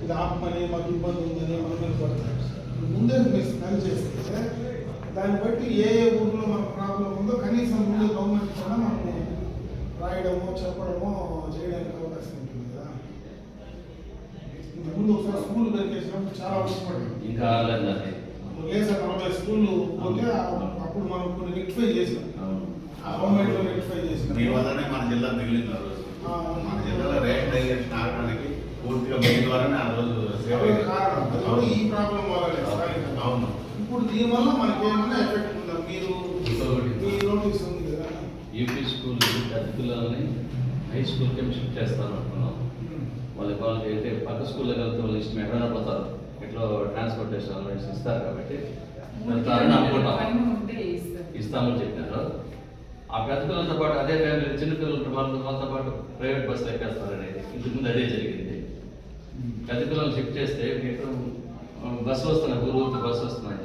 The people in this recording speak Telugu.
ఇది ఆపమని మాకు ఇబ్బంది ఉందని మన మీద పడతారు. ముందే మీరు స్మెల్ చేస్తే దాన్ని బట్టి ఏ ఏ ఊర్లో మనకు ప్రాబ్లం ఉందో కనీసం ముందు గవర్నమెంట్ కూడా మనము రాయడమో చెప్పడమో చేయడానికి అవకాశం ఉంటుంది కదా. ఇంతకుముందు ఒకసారి స్కూల్ పెరిగేసినప్పుడు చాలా అవసరపడింది. ఇంకా లేదు సార్ 40 స్కూళ్ళు పోతే అప్పుడు మనం కొన్ని రెక్టిఫై చేసాం. గవర్నమెంట్ లో రెక్టిఫై చేసాం. మీ వల్లనే మన జిల్లా మిగిలిన రోజు మన జిల్లాలో రేషన్ డైజెషన్ ఆగడానికి పూర్తిగా మీ ద్వారానే ఆ రోజు కారణం ఈ ప్రాబ్లం వల్లనే. అవును. ఇప్పుడు దీనివల్ల మనకి ఏమైనా ఎఫెక్ట్ ఉందా? మీరు మీ నోటీస్ ఉంది కదా. యూపీ స్కూల్ పెద్ద పిల్లల్ని హై స్కూల్కి షిఫ్ట్ చేస్తాను అనుకున్నాం. వాళ్ళకి అయితే పక్క స్కూల్లో వెళ్తే వాళ్ళు ఇష్టం ఎక్కడైనా పోతారు. ఇట్లా ట్రాన్స్పోర్టేషన్ అలవెన్స్ ఇస్తారు కాబట్టి వెళ్తారని అనుకుంటాం. ఇస్తామని చెప్పినారు. ఆ పెద్ద పిల్లలతో పాటు అదే టైంలో చిన్నపిల్లలతో వాళ్ళతో పాటు ప్రైవేట్ బస్సులు ఎక్కేస్తారనేది ఇంతకుముందు అదే జరిగింది. పెద్ద పిల్లలు షిఫ్ట్ చేస్తే బస్సు వస్తున్నాయి, ఊరు బస్సు వస్తున్నాయి.